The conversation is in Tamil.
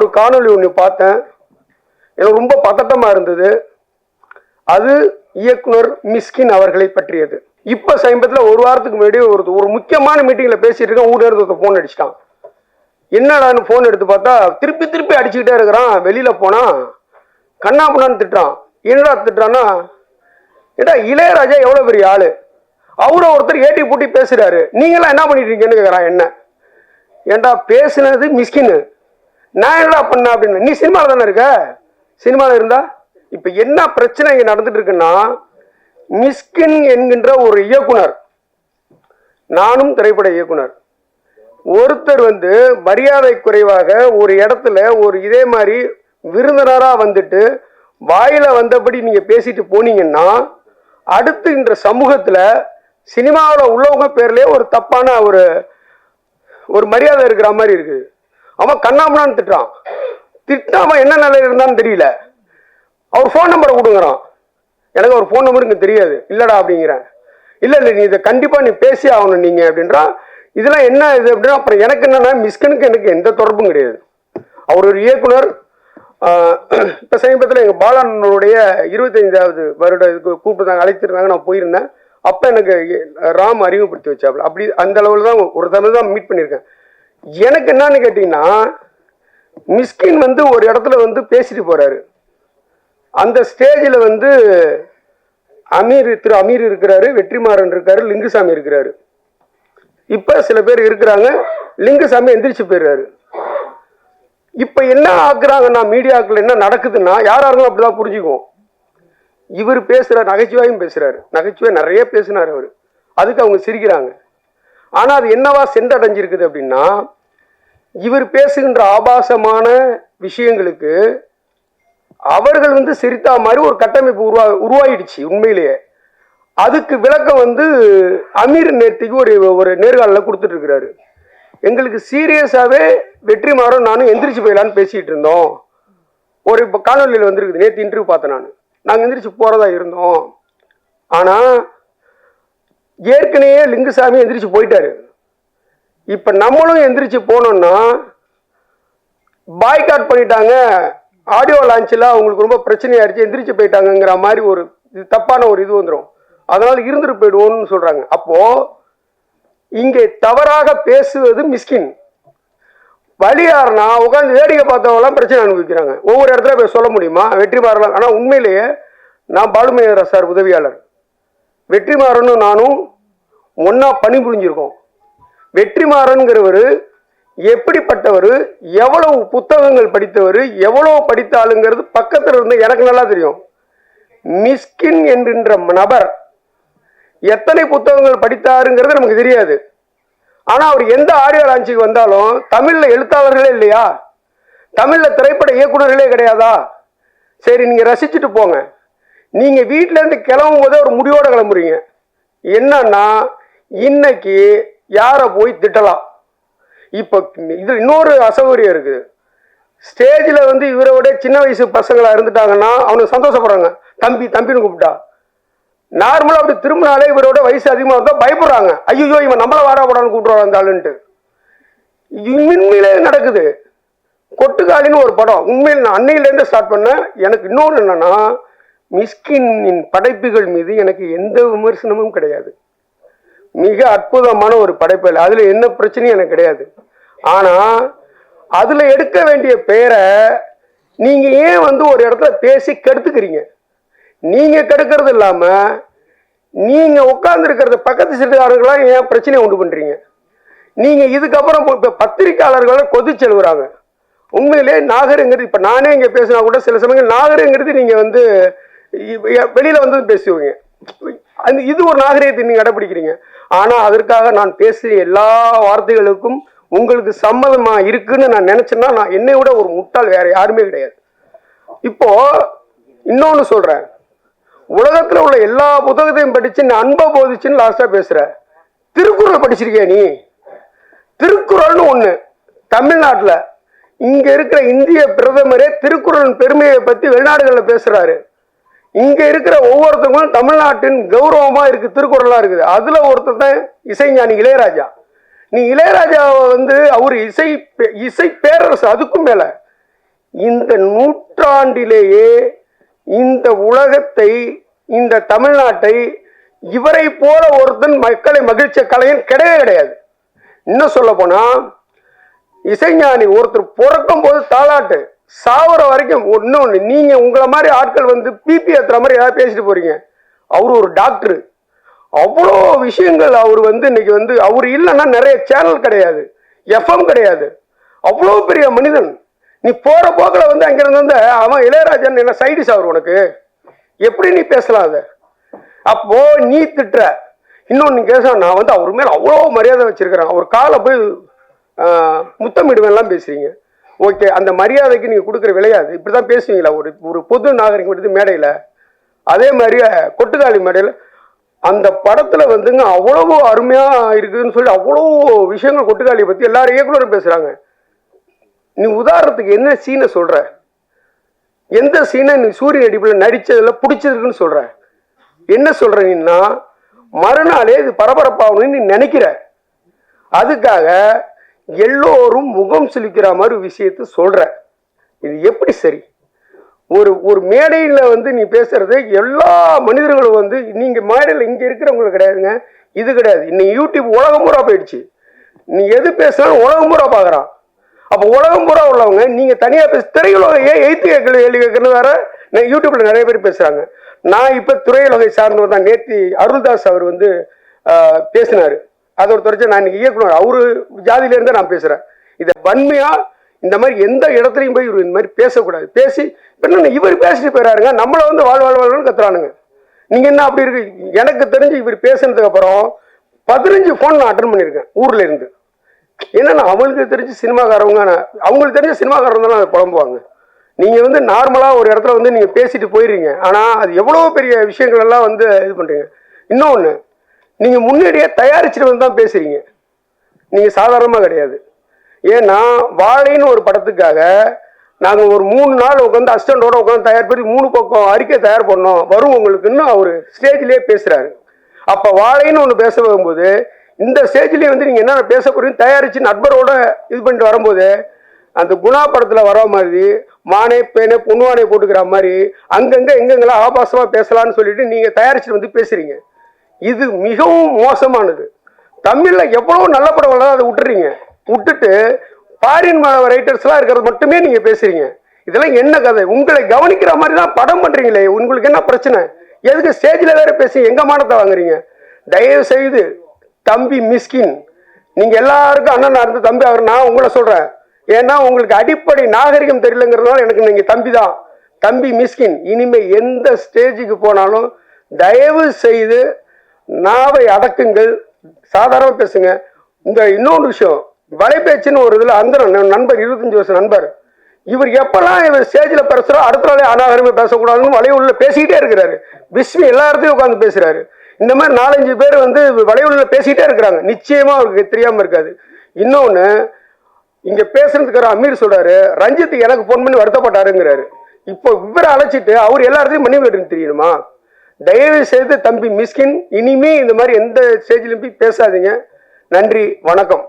ஒரு காணொளி ஒன்று பார்த்தேன். எனக்கு ரொம்ப பதட்டமாக இருந்தது. அது இயக்குனர் மிஸ்கின் அவர்களை பற்றியது. இப்போ சமீபத்தில் ஒரு வாரத்துக்கு முன்னாடி ஒரு முக்கியமான மீட்டிங்கில் பேசிட்டு இருக்கேன். ஊரில் இருந்து ஃபோன் அடிச்சிட்டான். என்னடான்னு ஃபோன் எடுத்து பார்த்தா திருப்பி திருப்பி அடிச்சுக்கிட்டே இருக்கிறான். வெளியில் போனால் கண்ணாபுண்ணான்னு திட்டுறான். என்னடா திட்டுறான்னா, ஏடா இளையராஜா எவ்வளோ பெரிய ஆள், அவரை ஒருத்தர் ஏட்டி பூட்டி பேசுகிறாரு, நீங்களாம் என்ன பண்ணிட்டு இருக்கீங்கன்னு கேட்குறான். என்ன ஏண்டா பேசுனது மிஸ்கின்னு, நான் என்னடா பண்ண அப்படின்னு. நீ சினிமாவில் தானே இருக்க, சினிமாவில் இருந்தா இப்போ என்ன பிரச்சனை இங்கே நடந்துட்டு இருக்குன்னா, மிஸ்கின் என்கின்ற ஒரு இயக்குனர், நானும் திரைப்பட இயக்குனர், ஒருத்தர் மரியாதை குறைவாக ஒரு இடத்துல ஒரு இதே மாதிரி விருந்தினராக வந்துட்டு வாயில வந்தபடி நீங்க பேசிட்டு போனீங்கன்னா, அடுத்து இந்த சமூகத்துல சினிமாவில் உள்ளவங்க பேர்லயே ஒரு தப்பான ஒரு மரியாதை இருக்கிற மாதிரி இருக்குது. அவன் கண்ணாமண்ணான்னு திட்டுறான். திட்டாம என்ன நிலையில் இருந்தான்னு தெரியல. அவர் ஃபோன் நம்பரை கொடுங்குறான். எனக்கு அவர் ஃபோன் நம்பர் இங்கே தெரியாது. இல்லடா அப்படிங்கிறேன். இல்லை நீ இதை கண்டிப்பா நீ பேசி ஆகணும் நீங்க அப்படின்றான். இதெல்லாம் என்ன இது அப்படின்னா, அப்புறம் எனக்கு என்னன்னா, மிஸ்கினுக்கு எனக்கு எந்த தொடர்பும் கிடையாது. அவர் ஒரு இயக்குனர். இப்போ சமீபத்தில் எங்கள் பாலனுடைய 25வது வருட இதுக்கு கூப்பிட்டு அழைத்திருந்தாங்க. நான் போயிருந்தேன். அப்போ எனக்கு ராம் அறிமுகப்படுத்தி வச்சாப்புல. அப்படி அந்த அளவில் தான் ஒரு தடவை தான் மீட் பண்ணியிருக்கேன். எனக்கு என்னன்னு கேட்டிங்கன்னா, மிஸ்கின் ஒரு இடத்துல பேசிட்டு போறாரு. அந்த ஸ்டேஜில் திரு அமீர் இருக்கிறாரு, வெற்றிமாறன் இருக்காரு, லிங்குசாமி இருக்கிறாரு. இப்போ சில பேர் இருக்கிறாங்க. லிங்குசாமி எந்திரிச்சு போயிடுறாரு. இப்போ என்ன ஆக்குறாங்கன்னா, மீடியாக்கள் என்ன நடக்குதுன்னா, யாராருங்களும் அப்படிதான் புரிஞ்சுக்குவோம். இவர் பேசுற நகைச்சுவையும் பேசுறாரு, நகைச்சுவை நிறைய பேசினார் அவர். அதுக்கு அவங்க சிரிக்கிறாங்க. ஆனால் அது என்னவா சென்றடைஞ்சிருக்குது அப்படின்னா, இவர் பேசுகின்ற ஆபாசமான விஷயங்களுக்கு அவர்கள் சிரித்தா மாதிரி ஒரு கட்டமைப்பு உருவாயிடுச்சு உண்மையிலேயே. அதுக்கு விளக்கம் அமீர் நேர்த்திக்கு ஒரு நேர்காணலில் கொடுத்துட்டு இருக்கிறாரு. எங்களுக்கு சீரியஸாகவே வெற்றிமாறன் நானும் எந்திரிச்சு போயிடலான்னு பேசிகிட்டு இருந்தோம். ஒரு இப்போ காணொலியில் வந்திருக்குது. நேற்று இன்டர்வியூ பார்த்தேன். நாங்கள் எந்திரிச்சு போகிறதா இருந்தோம். ஆனால் ஏற்கனவே லிங்குசாமி எந்திரிச்சு போயிட்டாரு. இப்போ நம்மளும் எந்திரிச்சு போனோம்னா பாய்காட் பண்ணிட்டாங்க, ஆடியோ லான்ச்சில் அவங்களுக்கு ரொம்ப பிரச்சனையாயிருச்சு, எந்திரிச்சு போயிட்டாங்கங்கிற மாதிரி ஒரு தப்பான ஒரு இது வந்துடும். அதனால் இருந்துட்டு போயிடுவோம்னு சொல்கிறாங்க. அப்போது இங்கே தவறாக பேசுவது மிஸ்கின். வழியாருனா உட்காந்து வேடிக்கை பார்த்தவங்களாம் பிரச்சனை அனுபவிக்கிறாங்க. ஒவ்வொரு இடத்துல போய் சொல்ல முடியுமா வெற்றிமாறலாம்? ஆனால் உண்மையிலேயே நான் பாலுமகேந்திரா சார் உதவியாளர், வெற்றிமாறனும் நானும் ஒன்றா பணிபுரிஞ்சிருக்கோம். வெற்றிமாறன்கிறவர் எப்படிப்பட்டவர், எவ்வளவு புத்தகங்கள் படித்தவர், எவ்வளவு படித்த ஆளுங்கிறது பக்கத்தில் இருந்து எனக்கு நல்லா தெரியும். மிஸ்கின் என்கின்ற நபர் எத்தனை புத்தகங்கள் படித்தாருங்கிறது நமக்கு தெரியாது. ஆனால் அவர் எந்த ஆடியோ லான்ச்சுக்கு வந்தாலும் தமிழில் எழுத்தாளர்களே இல்லையா, தமிழில் திரைப்பட இயக்குநர்களே கிடையாதா? சரி, நீங்கள் ரசிச்சுட்டு போங்க. நீங்கள் வீட்டிலேருந்து கிளம்பும் போதே ஒரு முடிவோடு கிளம்புறீங்க. என்னன்னா, இன்னைக்கு யாரை போய் திட்டலாம். இப்போ இது இன்னொரு அசௌகரியம் இருக்குது. ஸ்டேஜில் இவரை விட சின்ன வயசு பசங்களா இருந்துட்டாங்கன்னா அவனுக்கு சந்தோஷப்படுறாங்க. தம்பி தம்பின்னு கூப்பிட்டா. நார்மலாக அப்படி திரும்பினாலே இவரோட வயசு அதிகமாக இருந்தால் பயப்படுறாங்க. ஐயோ இவன் நம்மளை வாடாப்படான்னு கூப்பிடுவாங்க அந்த ஆளுன்ட்டு. உண்மையிலே நடக்குது. கொட்டுக்காலின்னு ஒரு படம் உண்மையில் நான் அன்னையிலேருந்து ஸ்டார்ட் பண்ணேன். எனக்கு இன்னொன்று என்னன்னா, மிஸ்கினின் படைப்புகள் மீது எனக்கு எந்த விமர்சனமும் கிடையாது. மிக அற்புதமான ஒரு படைப்பு, அதில் என்ன பிரச்சனையும் எனக்கு கிடையாது. ஆனால் அதில் எடுக்க வேண்டிய பெயரை நீங்கள் ஏன் ஒரு இடத்துல பேசி கெடுத்துக்கிறீங்க? நீங்கள் கெடுக்கிறது இல்லாமல் நீங்கள் உட்கார்ந்துருக்கிறத பக்கத்து சீட்டுக்காரர்களாம் ஏன் பிரச்சனையை உண்டு பண்ணுறீங்க? நீங்கள் இதுக்கப்புறம் இப்போ பத்திரிக்கையாளர்களை கொதிச்சு எழுவுறாங்க. உண்மையிலே நாகருங்கிறது, இப்போ நானே இங்கே பேசினா கூட சில சமயங்கள் நாகருங்கிறது நீங்கள் வெளியில் பேசுவீங்க. இது ஒரு நாகரிகத்தை நீங்கள் கடைப்பிடிக்கிறீங்க. ஆனால் அதற்காக நான் பேசுகிற எல்லா வார்த்தைகளுக்கும் உங்களுக்கு சம்மதமாக இருக்குன்னு நான் நினச்சேன்னா, நான் என்னை விட ஒரு முட்டாள் வேற யாருமே கிடையாது. இப்போ இன்னொன்று சொல்கிறேன். உலகத்தில் உள்ள எல்லா புத்தகத்தையும் படித்து நான் அன்பை போதிச்சுன்னு லாஸ்ட்டாக பேசுகிறேன். திருக்குறள் படிச்சிருக்கியா நீ? திருக்குறள்னு ஒன்று தமிழ்நாட்டில் இங்கே இருக்கிற இந்திய பிரதமரே திருக்குறளின் பெருமையை பற்றி வெளிநாடுகளில் பேசுகிறாரு. இங்கே இருக்கிற ஒவ்வொருத்தவங்களும் தமிழ்நாட்டின் கௌரவமாக இருக்குது, திருக்குறளாக இருக்குது. அதில் ஒருத்தர் தான் இசைஞானி இளையராஜா. நீ இளையராஜாவை அவர் இசை பேரரசு, அதுக்கும் மேலே இந்த நூற்றாண்டிலேயே இந்த உலகத்தை, இந்த தமிழ்நாட்டை இவரை போல ஒருத்தன் மக்களை மகிழ்ச்சிய கலைஞன் கிடையவே கிடையாது. இன்னும் சொல்ல போனா இசைஞானி ஒருத்தர் பிறக்கும் போது தாளாட்டு சாவர வரைக்கும் ஒண்ணு நீங்க உங்களை மாதிரி ஆட்கள் வந்து பிபி ஏத்துற மாதிரி ஏதாவது பேசிட்டு போறீங்க. அவரு ஒரு டாக்டர், அவ்வளோ விஷயங்கள் அவர் வந்து இன்னைக்கு வந்து அவர் இல்லைன்னா நிறைய சேனல் கிடையாது, எஃப்எம் கிடையாது. அவ்வளோ பெரிய மனிதன். நீ போற போக்கில் வந்து அங்கிருந்து வந்து அவன் இளையராஜன் என்ன சைடிஸ் அவர் உனக்கு எப்படி நீ பேசலாம் அத? அப்போ நீ திட்டுற. இன்னொன்னு கேச நான் வந்து அவர் மேல அவ்வளோ மரியாதை வச்சிருக்கிறேன், அவர் காலை போய் முத்தமிடுவேன்லாம் பேசுறீங்க. ஓகே, அந்த மரியாதைக்கு நீங்க கொடுக்குற விளையாது. இப்படிதான் பேசுவீங்களா ஒரு ஒரு பொது நாகரிகம் எடுத்து மேடையில? அதே மாதிரி கொட்டுக்காளி மேடையில் அந்த படத்துல வந்துங்க அவ்வளவு அருமையா இருக்குதுன்னு சொல்லி அவ்வளோ விஷயங்கள் கொட்டுக்காளியை பத்தி எல்லாரும் இயக்குனரும் பேசுறாங்க. நீ உதாரணத்துக்கு என்ன சீனை சொல்ற? எந்த சீனை நீ சூரிய அடிப்பில் நடிச்சதுல பிடிச்சதுன்னு சொல்ற? என்ன சொல்ற நீன்னா மறுநாளே இது பரபரப்பாகணும்னு நீ நினைக்கிற. அதுக்காக எல்லோரும் முகம் சுளிக்கிற மாதிரி விஷயத்த சொல்ற. இது எப்படி சரி? ஒரு ஒரு மேடையில் வந்து நீ பேசுறது எல்லா மனிதர்களும் வந்து நீங்க மேடையில் இங்க இருக்கிறவங்களுக்கு கிடையாதுங்க, இது கிடையாது. இன்னைக்கு யூடியூப் உலகம் பூரா போயிடுச்சு. நீ எது பேசினாலும் உலகம் பூரா பாக்குறான். அப்ப உலகம் பூரா உள்ளவங்க நீங்க தனியா பேச திரையுலகம் ஏன் எய்த்து கேள்வி கேட்கறது வேற. யூடியூப்ல நிறைய பேர் பேசுறாங்க. நான் இப்ப துறையுலகை சார்ந்தவர் தான். நேற்று அருள்தாஸ் அவர் வந்து பேசினாரு, அதை ஒரு தொடர்ச்சி நான் இன்னைக்கு இயக்குனர் அவரு ஜாதியில இருந்தா நான் பேசுறேன். இதை வன்மையா இந்த மாதிரி எந்த இடத்துலையும் போய் இவர் இந்த மாதிரி பேசக்கூடாது. பேசி என்ன இவர் பேசிட்டு போயிடாருங்க, நம்மளை வந்து வாழ்வாழ்வாழ்னு கத்துறானுங்க. நீங்க என்ன அப்படி இருக்கு? எனக்கு தெரிஞ்சு இவர் பேசுனதுக்கு அப்புறம் 15 போன் நான் அட்டன் பண்ணியிருக்கேன் ஊர்ல இருந்து. என்னன்னா அவங்களுக்கு தெரிஞ்சு சினிமாக்காரவங்க, அவங்களுக்கு தெரிஞ்ச சினிமாக்காரங்க தான் அதை புலம்புவாங்க. நீங்க வந்து நார்மலா ஒரு இடத்துல வந்து நீங்க பேசிட்டு போயிடுறீங்க, ஆனா அது எவ்வளவு பெரிய விஷயங்கள் எல்லாம் வந்து இது பண்றீங்க. இன்னொன்னு, நீங்க முன்னாடியே தயாரிச்சுட்டு வந்து தான் பேசுறீங்க, நீங்க சாதாரணமா கிடையாது. ஏன்னா வாழைன்னு ஒரு படத்துக்காக நாங்க ஒரு 3 நாள் உட்காந்து அசிஸ்டண்டோட உட்காந்து தயார் பண்ணி 3 பக்கம் அறிக்கை தயார் பண்ணோம் வரும் உங்களுக்குன்னு அவரு ஸ்டேஜ்லயே பேசுறாரு. அப்ப வாழைன்னு ஒண்ணு பேச வரும்போது இந்த ஸ்டேஜ்லயே வந்து நீங்க என்ன பேச போறீங்க தயாரிச்சு நண்பரோட இது பண்ணிட்டு வரும்போது அந்த குணா படத்துல வர மாதிரி மானே பேனே பொண்ணுவானே போட்டுக்கிற மாதிரி அங்கங்க எங்கெங்கெல்லாம் ஆபாசமா பேசலாம்னு சொல்லிட்டு நீங்க தயாரிச்சுட்டு வந்து பேசுறீங்க. இது மிகவும் மோசமானது. தமிழ்ல எவ்வளவு நல்ல படம் அதை விட்டுறீங்க. விட்டுட்டு ஃபாரின் ரைட்டர்ஸ்லாம் இருக்கிறது மட்டுமே நீங்க பேசுறீங்க. இதெல்லாம் என்ன கதை? உங்களை கவனிக்கிற மாதிரி தான் படம் பண்றீங்களே, உங்களுக்கு என்ன பிரச்சனை? எதுக்கு ஸ்டேஜ்ல வேற பேசி எங்க மானத்தை வாங்குறீங்க? தயவு செய்து தம்பி மிஸ்கின், நீங்க எல்லாருக்கும் அண்ணனா இருந்து தம்பி அவர் நான் உங்களை சொல்றேன். ஏன்னா உங்களுக்கு அடிப்படை நாகரிகம் தெரியலங்கிறதுனால எனக்கு நீங்க தம்பி தான். தம்பி மிஸ்கின், இனிமே எந்த ஸ்டேஜுக்கு போனாலும் தயவு செய்து நாவை அடக்குங்கள், சாதாரண பேசுங்க. இந்த இன்னொரு விஷயம், வலைபேச்சுன்னு ஒரு இதுல அந்த நண்பர் 25 வருஷம் நண்பர், இவர் எப்பெல்லாம் இவர் ஸ்டேஜில் பேசுறோ அடுத்த நாளே அநாகரமே பேசக்கூடாதுன்னு வலையுள்ள பேசிக்கிட்டே இருக்கிறாரு. விஸ்மி எல்லா இடத்தையும் உட்காந்து பேசுறாரு. இந்த மாதிரி 4-5 பேர் வந்து வலையுள்ள பேசிக்கிட்டே இருக்கிறாங்க. நிச்சயமா அவருக்கு தெரியாம இருக்காது. இன்னொன்னு, இங்க பேசுறதுக்கு அமீர் சொல்றாரு ரஞ்சித் எனக்கு போன் பண்ணி வருத்தப்பட்டாருங்கிறாரு. இப்போ இவரை அழைச்சிட்டு அவர் எல்லா இடத்தையும் மன்னிப்பு கேட்டுன்னு தெரியணுமா? தயவு செய்து தம்பி மிஸ்கின், இனிமே இந்த மாதிரி எந்த ஸ்டேஜ்லையும் போய் பேசாதீங்க. நன்றி, வணக்கம்.